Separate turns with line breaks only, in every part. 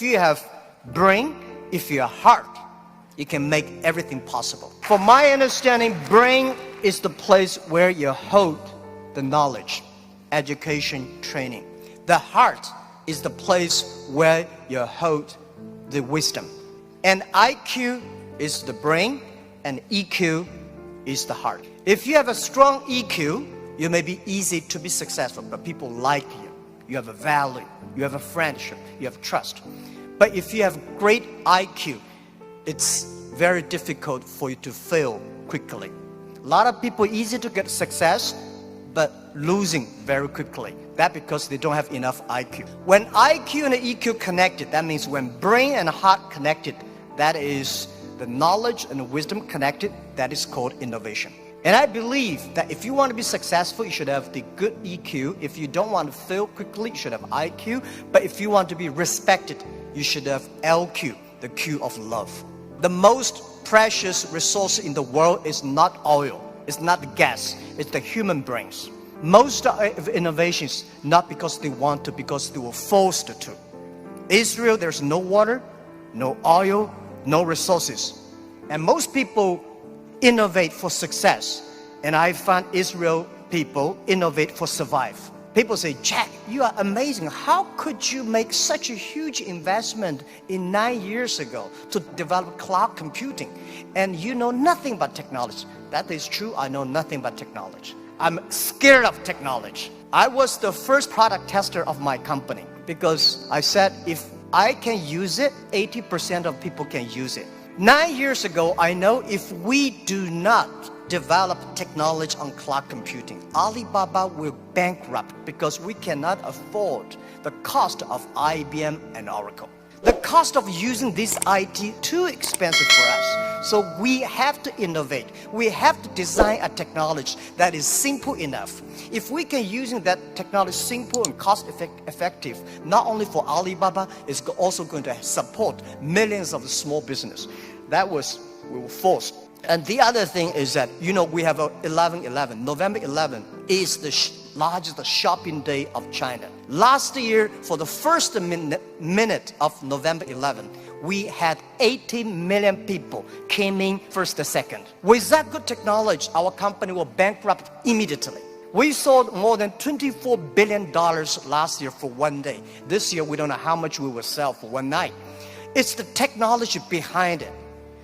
If you have brain, if you have heart, you can make everything possible. From my understanding, brain is the place where you hold the knowledge, education, training. The heart is the place where you hold the wisdom. And IQ is the brain, and EQ is the heart. If you have a strong EQ, you may be easy to be successful, but people like you. You have a value, you have a friendship, you have trust. But if you have great IQ, it's very difficult for you to fail quickly. A lot of people easy to get success, but losing very quickly. That's because they don't have enough IQ. When IQ and EQ connected, that means when brain and heart connected, that is the knowledge and the wisdom connected, that is called innovation. And I believe that if you want to be successful, you should have the good EQ. If you don't want to fail quickly, you should have IQ. But if you want to be respected, you should have LQ, the Q of love. The most precious resource in the world is not oil, it's not gas, it's the human brains. Most of innovations, not because they want to, because they were forced to. Israel, there's no water, no oil, no resources. And most people innovate for success. And I find Israel people innovate for survive. People say, Jack, you are amazing. How could you make such a huge investment in 9 years ago to develop cloud computing? And you know nothing about technology. That is true. I know nothing about technology. I'm scared of technology. I was the first product tester of my company because I said, if I can use it, 80% of people can use it. 9 years ago, I know if we do not develop technology on cloud computing, Alibaba will bankrupt because we cannot afford the cost of IBM and Oracle. The cost of using this IT too expensive for us. So we have to innovate. We have to design a technology that is simple enough. If we can use that technology simple and cost effective, not only for Alibaba, it's also going to support millions of small business. We were forced. And the other thing is that, we have 11/11. November 11 is the largest shopping day of China. Last year, for the first minute of November 11, we had 80 million people came in first and second. With that good technology, our company will bankrupt immediately. We sold more than $24 billion last year for one day. This year, we don't know how much we will sell for one night. It's the technology behind it.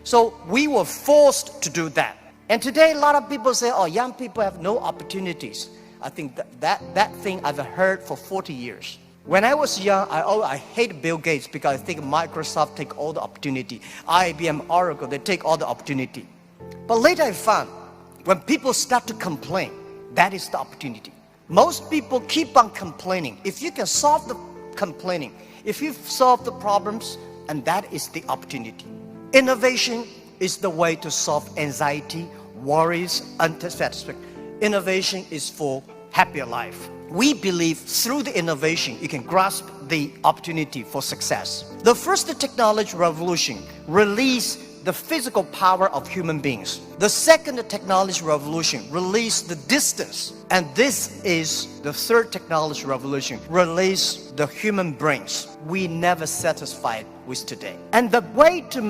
So we were forced to do that. And today, a lot of people say, young people have no opportunities. I think that thing I've heard for 40 years. When I was young, I hate Bill Gates because I think Microsoft take all the opportunity. IBM, Oracle, they take all the opportunity. But later I found, when people start to complain, that is the opportunity. Most people keep on complaining. If you can solve the complaining, if you solve the problems, and that is the opportunity. Innovation is the way to solve anxiety, worries, unsatisfaction. Innovation is for happier life. We believe through the innovation, you can grasp the opportunity for success. The first technology revolution released the physical power of human beings. The second technology revolution released the distance. And this is the third technology revolution, release the human brains. We never satisfied with today. And the way to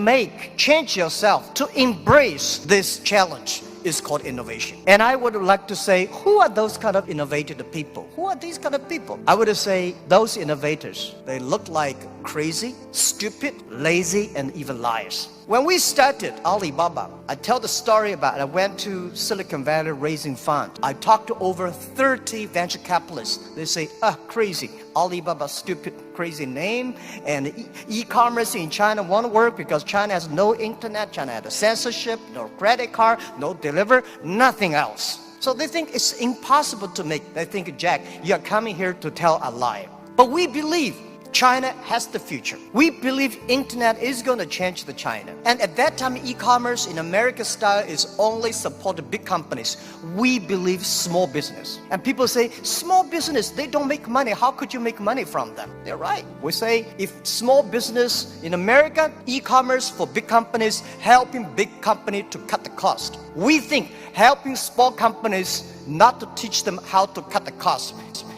change yourself, to embrace this challenge, is called innovation. And I would like to say, who are those kind of innovative people? Who are these kind of people? I would say those innovators, they look like crazy, stupid, lazy, and even liars. When we started Alibaba, I tell the story about I went to Silicon Valley raising funds. I talked to over 30 venture capitalists. They say, crazy, Alibaba, stupid, crazy name, and e-commerce in China won't work because China has no internet, China has a censorship, no credit card, no deliver, nothing else. So they think it's impossible to make. They think, Jack, you're coming here to tell a lie. But we believe China has the future. We believe internet is going to change the China. And at that time, e-commerce in American style is only supported big companies. We believe small business. And people say, small business, they don't make money. How could you make money from them? They're right. We say, if small business in America, e-commerce for big companies, helping big company to cut the cost. We think helping small companies not to teach them how to cut the cost.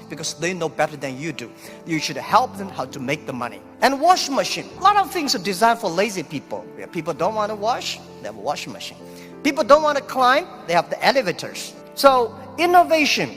because they know better than you do. You should help them how to make the money. And washing machine. A lot of things are designed for lazy people. People don't want to wash, they have a washing machine. People don't want to climb, they have the elevators. So innovative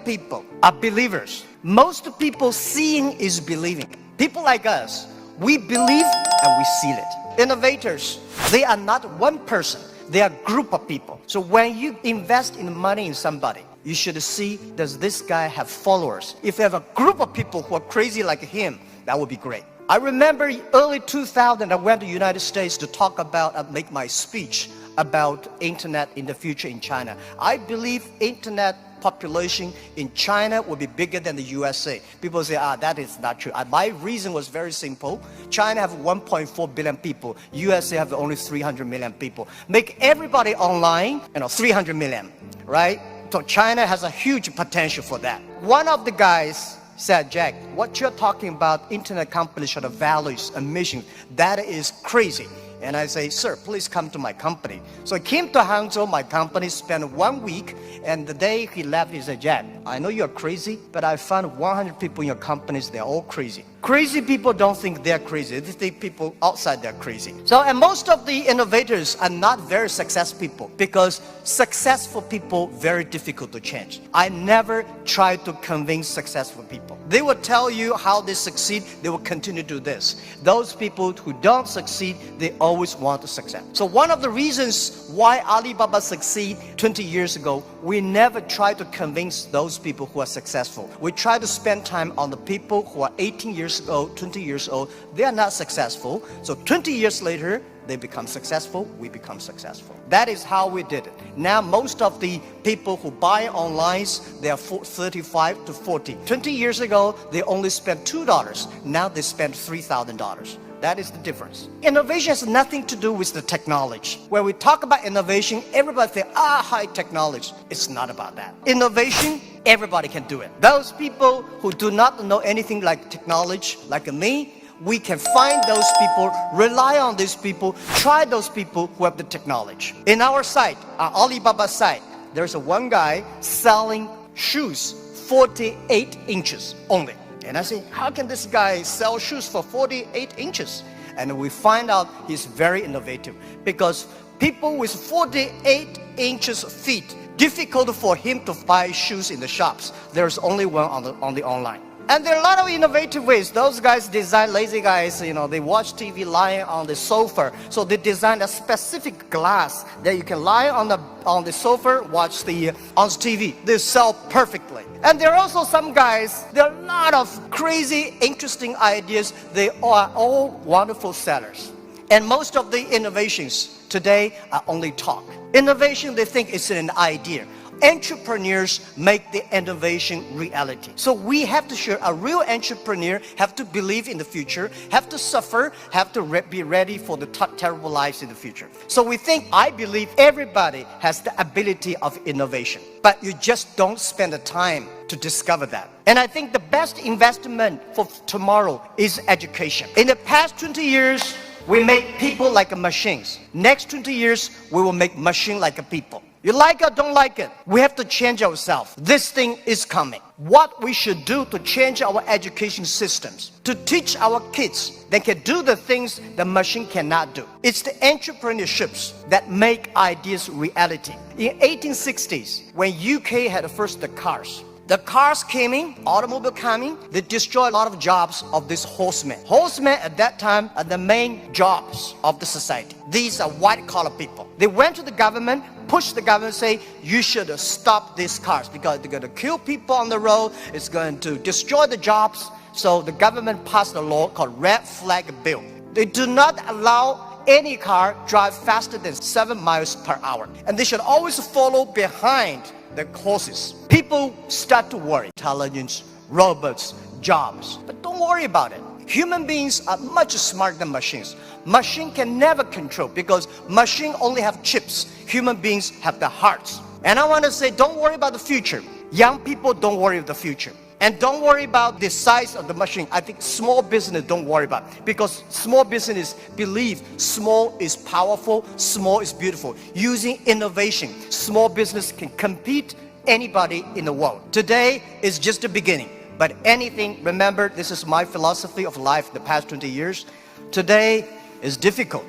people are believers. Most people seeing is believing. People like us, we believe and we seal it. Innovators, they are not one person, they are a group of people. So when you invest in money in somebody, you should see, does this guy have followers? If you have a group of people who are crazy like him, that would be great. I remember early 2000, I went to the United States to talk about, make my speech about internet in the future in China. I believe internet population in China will be bigger than the USA. People say, that is not true. My reason was very simple. China have 1.4 billion people. USA have only 300 million people. Make everybody online, 300 million, right? So China has a huge potential for that. One of the guys said, Jack, what you're talking about, internet companies should have values and mission, that is crazy. And I say, sir, please come to my company. So I came to Hangzhou, my company, spent 1 week, and the day he left, he said, Jack, I know you're crazy, but I found 100 people in your companies, they're all crazy. Crazy people don't think they're crazy, they think people outside they're crazy. So, and most of the innovators are not very successful people, because successful people, very difficult to change. I never try to convince successful people. They will tell you how they succeed, they will continue to do this. Those people who don't succeed, they always want to succeed. So one of the reasons why Alibaba succeed 20 years ago, we never try to convince those people who are successful. We try to spend time on the people who are 18 years old, 20 years old. They are not successful. So 20 years later, they become successful, we become successful. That is how we did it. Now most of the people who buy online, they are 35 to 40. 20 years ago, they only spent $2. Now they spend $3,000. That is the difference. Innovation has nothing to do with the technology. When we talk about innovation, everybody thinks, high technology. It's not about that. Innovation, everybody can do it. Those people who do not know anything like technology, like me, we can find those people, rely on these people, try those people who have the technology. In our site, our Alibaba site, there's one guy selling shoes 48 inches only. And I say, how can this guy sell shoes for 48 inches? And we find out he's very innovative, because people with 48 inches feet, difficult for him to buy shoes in the shops. There's only one on the online. And there are a lot of innovative ways. Those guys design, lazy guys, they watch TV lying on the sofa. So they design a specific glass that you can lie on the sofa, watch on TV. They sell perfectly. And there are also some guys, there are a lot of crazy, interesting ideas. They are all wonderful sellers. And most of the innovations today are only talk. Innovation, they think it's an idea. Entrepreneurs make the innovation reality. So we have to share, a real entrepreneur have to believe in the future, have to suffer, have to be ready for the terrible lives in the future. So I believe everybody has the ability of innovation, but you just don't spend the time to discover that. And I think the best investment for tomorrow is education. In the past 20 years, we make people like machines. Next 20 years, we will make machine like people. You like it or don't like it, we have to change ourselves. This thing is coming. What we should do to change our education systems, to teach our kids they can do the things the machine cannot do. It's the entrepreneurships that make ideas reality. In 1860s, when UK had first the cars came in, automobile coming, they destroyed a lot of jobs of these horsemen. Horsemen at that time are the main jobs of the society. These are white-collar people. They went to the government, pushed the government, say, you should stop these cars because they're going to kill people on the road, it's going to destroy the jobs. So the government passed a law called Red Flag Bill. They do not allow any car drive faster than 7 miles per hour. And they should always follow behind the horses. People start to worry. Intelligence, robots, jobs. But don't worry about it. Human beings are much smarter than machines. Machine can never control because machine only have chips. Human beings have the hearts. And I want to say, don't worry about the future. Young people, don't worry about the future. And don't worry about the size of the machine. I think small business, don't worry about it. Because small business believe small is powerful, small is beautiful. Using innovation, small business can compete anybody in the world. Today is just the beginning. But anything, remember, this is my philosophy of life the past 20 years. Today is difficult.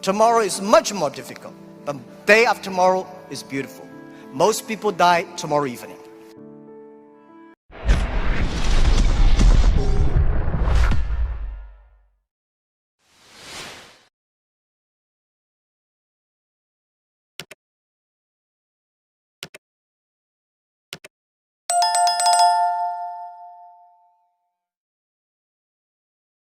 Tomorrow is much more difficult. But day after tomorrow is beautiful. Most people die tomorrow evening.